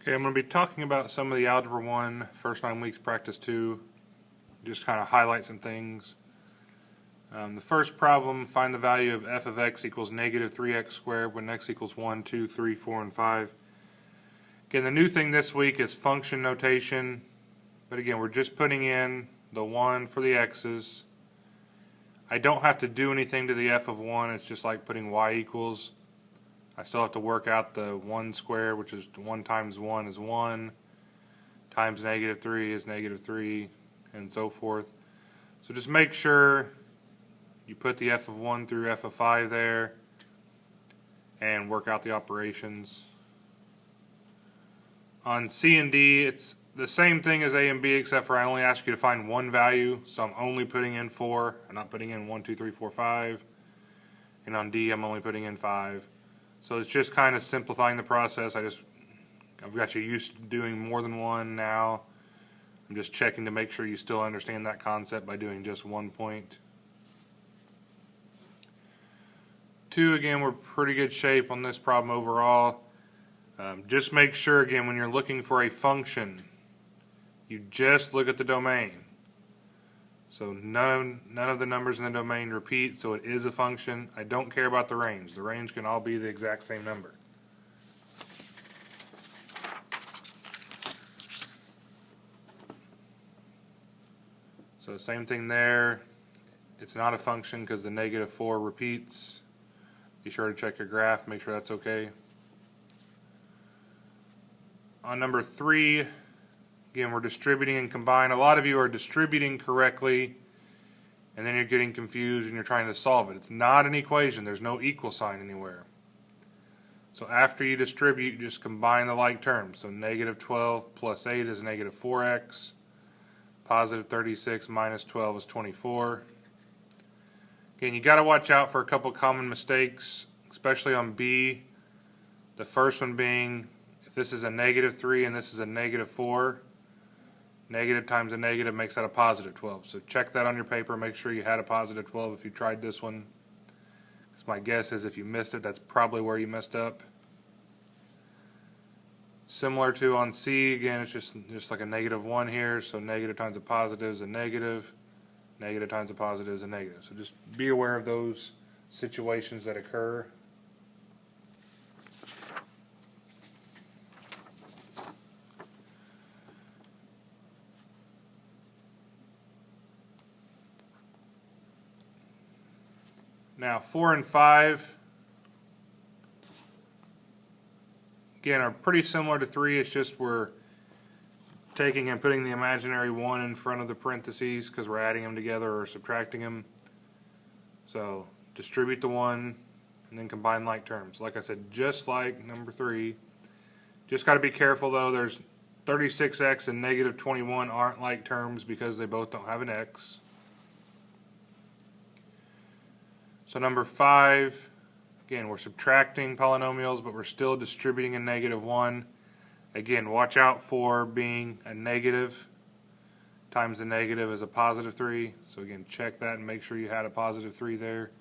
Okay, I'm going to be talking about some of the Algebra 1 first 9 weeks practice 2, just kind of highlight some things. The first problem, find the value of f of x equals negative 3x squared when x equals 1, 2, 3, 4, and 5. Again, the new thing this week is function notation, but again, we're just putting in the 1 for the x's. I don't have to do anything to the f of 1, it's just like putting y equals. I still have to work out the 1 squared, which is 1 times 1 is 1, times negative 3 is negative 3, and so forth. So just make sure you put the f of 1 through f of 5 there and work out the operations. On C and D, it's the same thing as A and B, except for I only ask you to find one value, so I'm only putting in 4. I'm not putting in 1, 2, 3, 4, 5. And on D, I'm only putting in 5. So it's just kind of simplifying the process. I've got you used to doing more than one now. I'm just checking to make sure you still understand that concept by doing just 1 point. 2, again, we're pretty good shape on this problem overall. Just make sure, again, when you're looking for a function, you just look at the domain. So none of the numbers in the domain repeat, so it is a function. I don't care about the range. The range can all be the exact same number. So same thing there. It's not a function because the negative 4 repeats. Be sure to check your graph, make sure that's okay. On number 3, again, we're distributing and combine. A lot of you are distributing correctly, and then you're getting confused and you're trying to solve it. It's not an equation. There's no equal sign anywhere. So after you distribute, you just combine the like terms. So negative 12 plus 8 is negative 4x. Positive 36 minus 12 is 24. Again, you got to watch out for a couple common mistakes, especially on B. The first one being, if this is a negative 3 and this is a negative 4, negative times a negative makes that a positive 12. So check that on your paper. Make sure you had a positive 12 if you tried this one. Because my guess is if you missed it, that's probably where you messed up. Similar to on C, again, it's just like a negative 1 here. So negative times a positive is a negative. Negative times a positive is a negative. So just be aware of those situations that occur. Now 4 and 5, again, are pretty similar to 3. It's just we're taking and putting the imaginary 1 in front of the parentheses because we're adding them together or subtracting them. So distribute the 1 and then combine like terms. Like I said, just like number 3. Just got to be careful though. There's 36x and negative 21 aren't like terms because they both don't have an x. So number 5, again, we're subtracting polynomials, but we're still distributing a negative 1. Again, watch out for being a negative times a negative is a positive 3. So again, check that and make sure you had a positive 3 there.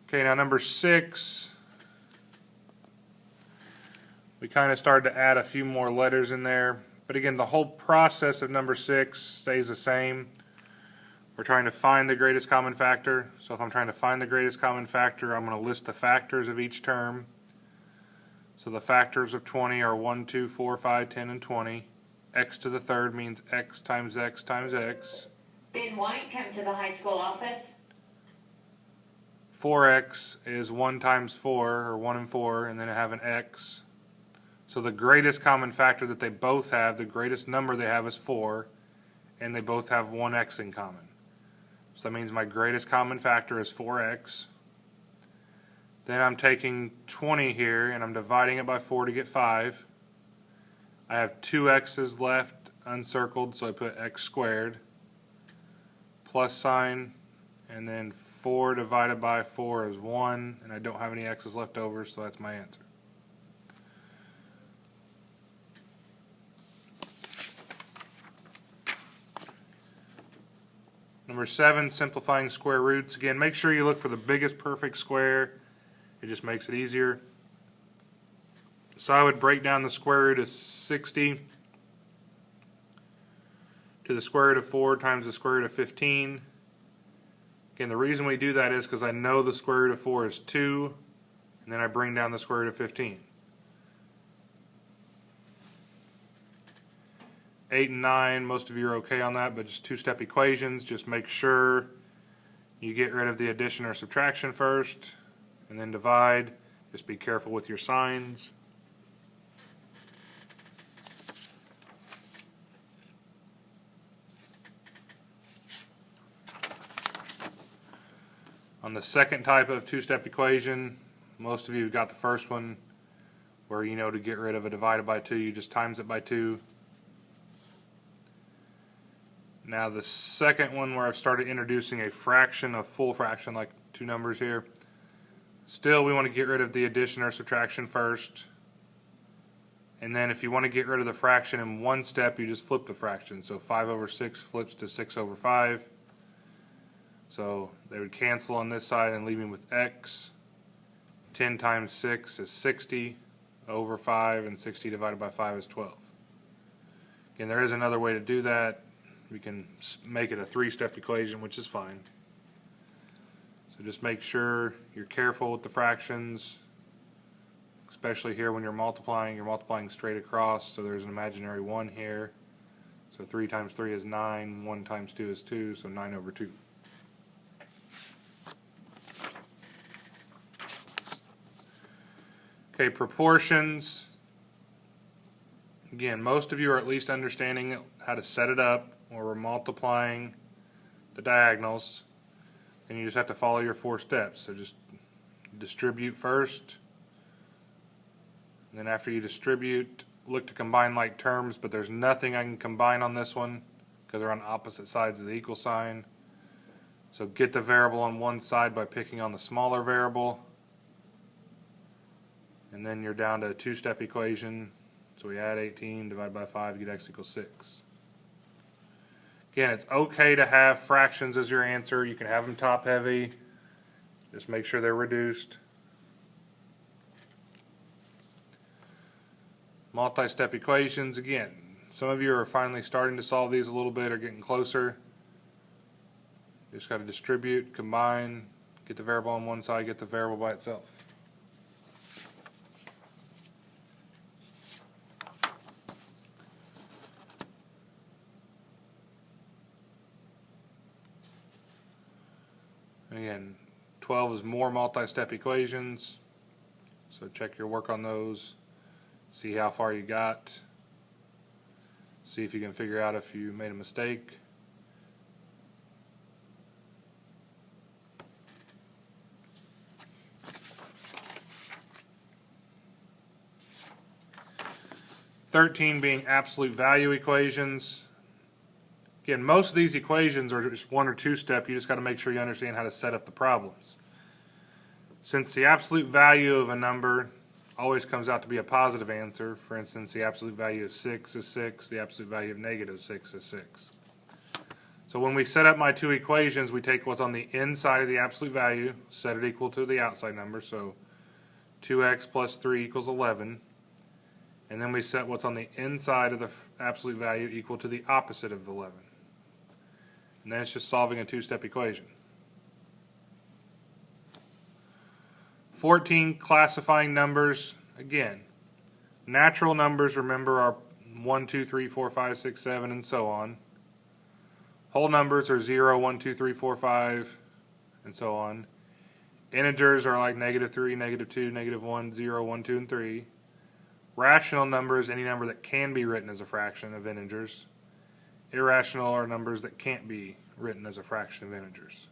Okay, now number 6, we kind of started to add a few more letters in there. But again, the whole process of number 6 stays the same. We're trying to find the greatest common factor. So if I'm trying to find the greatest common factor, I'm going to list the factors of each term. So the factors of 20 are 1, 2, 4, 5, 10, and 20. X to the third means x times x times x. Ben White, come to the high school office. 4x is 1 times 4, or 1 and 4, and then I have an x. So the greatest common factor that they both have, the greatest number they have is 4, and they both have one x in common. So that means my greatest common factor is 4x. Then I'm taking 20 here and I'm dividing it by 4 to get 5. I have 2 x's left uncircled, so I put x squared. Plus sign, and then 4 divided by 4 is 1, and I don't have any x's left over, so that's my answer. Number 7, simplifying square roots. Again, make sure you look for the biggest perfect square. It just makes it easier. So I would break down the square root of 60 to the square root of 4 times the square root of 15. Again, the reason we do that is because I know the square root of 4 is 2, and then I bring down the square root of 15. 8 and 9, most of you are okay on that, but just two-step equations. Just make sure you get rid of the addition or subtraction first, and then divide. Just be careful with your signs. On the second type of two-step equation, most of you have got the first one, where you know to get rid of a divided by 2, you just times it by 2. Now the second one, where I've started introducing a fraction, a full fraction, like two numbers here, still we want to get rid of the addition or subtraction first. And then if you want to get rid of the fraction in one step, you just flip the fraction. So 5 over 6 flips to 6 over 5. So they would cancel on this side and leave me with x. 10 times 6 is 60 over 5, and 60 divided by 5 is 12. Again, there is another way to do that. We can make it a three-step equation, which is fine. So just make sure you're careful with the fractions, especially here when you're multiplying straight across, so there's an imaginary 1 here. So 3 times 3 is 9, 1 times 2 is 2, so 9 over 2. Okay, proportions. Again, most of you are at least understanding how to set it up, where we're multiplying the diagonals, and you just have to follow your 4 steps. So just distribute first, and then after you distribute, look to combine like terms, but there's nothing I can combine on this one because they're on opposite sides of the equal sign. So get the variable on one side by picking on the smaller variable, and then you're down to a two-step equation. So we add 18, divide by 5, get x equals 6. Again, it's okay to have fractions as your answer. You can have them top heavy. Just make sure they're reduced. Multi-step equations. Again, some of you are finally starting to solve these a little bit, or getting closer. You just got to distribute, combine, get the variable on one side, get the variable by itself. Again, 12 is more multi-step equations, so check your work on those, see how far you got, see if you can figure out if you made a mistake. (13) being absolute value equations. Again, most of these equations are just one or two step. You just got to make sure you understand how to set up the problems. Since the absolute value of a number always comes out to be a positive answer, for instance, the absolute value of 6 is 6, the absolute value of negative 6 is 6. So when we set up my two equations, we take what's on the inside of the absolute value, set it equal to the outside number, so 2x plus 3 equals 11. And then we set what's on the inside of the absolute value equal to the opposite of 11. And then it's just solving a two-step equation. 14, classifying numbers. Again, natural numbers, remember, are 1, 2, 3, 4, 5, 6, 7, and so on. Whole numbers are 0, 1, 2, 3, 4, 5, and so on. Integers are like negative 3, negative 2, negative 1, 0, 1, 2, and 3. Rational numbers, any number that can be written as a fraction of integers. Irrational are numbers that can't be written as a fraction of integers.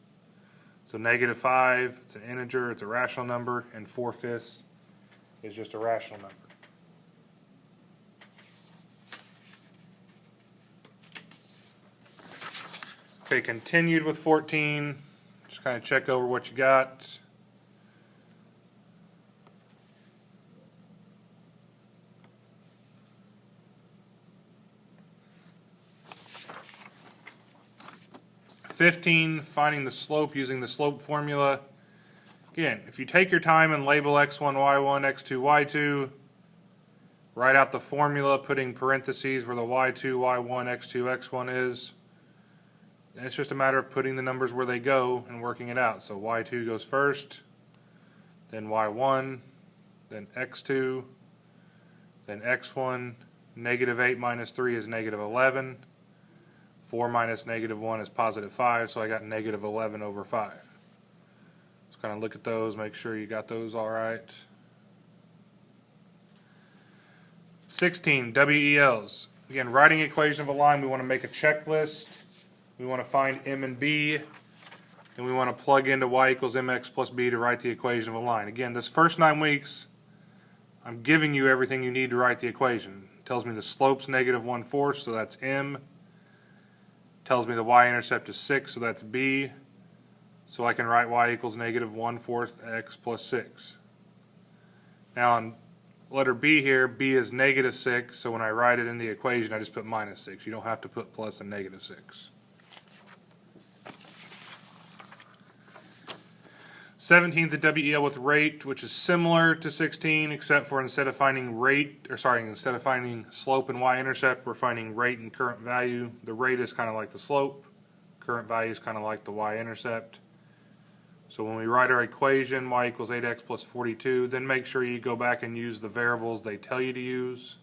So negative 5, it's an integer, it's a rational number, and 4/5 is just a rational number. Okay, continued with 14. Just kind of check over what you got. (15) Finding the slope using the slope formula. Again, if you take your time and label x1, y1, x2, y2, Write out the formula, putting parentheses where the y2, y1, x2, x1 is. And it's just a matter of putting the numbers where they go and working it out. So y2 goes first, then y1, then x2, then x1. Negative 8 minus 3 is negative 11. 4 minus negative 1 is positive 5, so I got negative 11 over 5. Let's kind of look at those, make sure you got those all right. 16, WELs. Again, writing equation of a line, we want to make a checklist. We want to find m and b, and we want to plug into y equals mx plus b to write the equation of a line. Again, this first 9 weeks, I'm giving you everything you need to write the equation. It tells me the slope's negative 1/4, so that's m. Tells me the y-intercept is 6, so that's b. So I can write y equals negative 1/4 x plus 6. Now on letter b here, b is negative 6, so when I write it in the equation, I just put minus 6. You don't have to put plus and negative 6. 17 is a WEL with rate, which is similar to 16, except for instead of finding slope and y-intercept, we're finding rate and current value. The rate is kind of like the slope, current value is kind of like the y-intercept. So when we write our equation, y equals 8x plus 42, then make sure you go back and use the variables they tell you to use.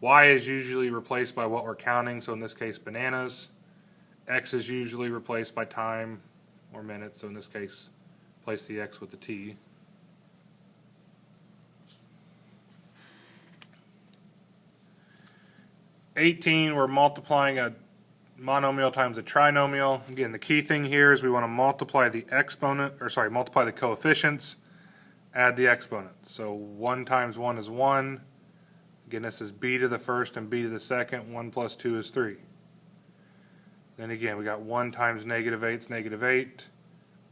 Y is usually replaced by what we're counting, so in this case bananas. X is usually replaced by time or minutes, so in this case place the x with the t. We're multiplying a monomial times a trinomial. Again, the key thing here is we want to multiply the multiply the coefficients, add the exponents. So 1 times 1 is 1. Again, this is b to the first and b to the second. 1 plus 2 is 3. Then again, we got 1 times negative 8 is negative 8.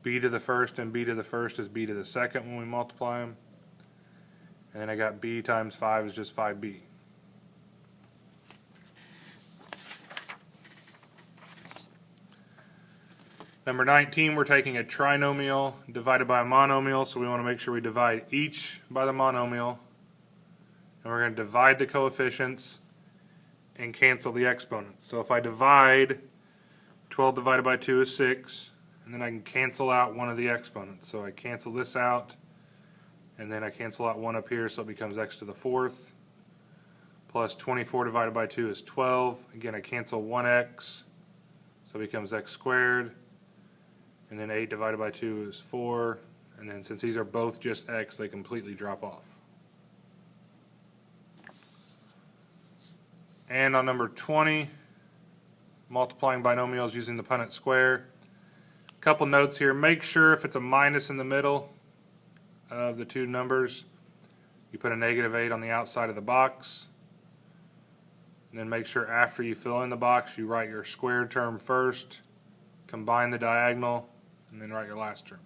B to the first and b to the first is b to the second when we multiply them. And then I got b times 5 is just 5b. Number 19, we're taking a trinomial divided by a monomial, so we want to make sure we divide each by the monomial. And we're going to divide the coefficients and cancel the exponents. So if I divide, 12 divided by 2 is 6. And then I can cancel out one of the exponents. So I cancel this out, and then I cancel out one up here, so it becomes x to the 4th. Plus 24 divided by 2 is 12. Again, I cancel 1x, so it becomes x squared. And then 8 divided by 2 is 4. And then since these are both just x, they completely drop off. And on number 20, multiplying binomials using the Punnett square. Couple notes here. Make sure if it's a minus in the middle of the two numbers, you put a negative 8 on the outside of the box. And then make sure after you fill in the box, you write your squared term first, combine the diagonal, and then write your last term.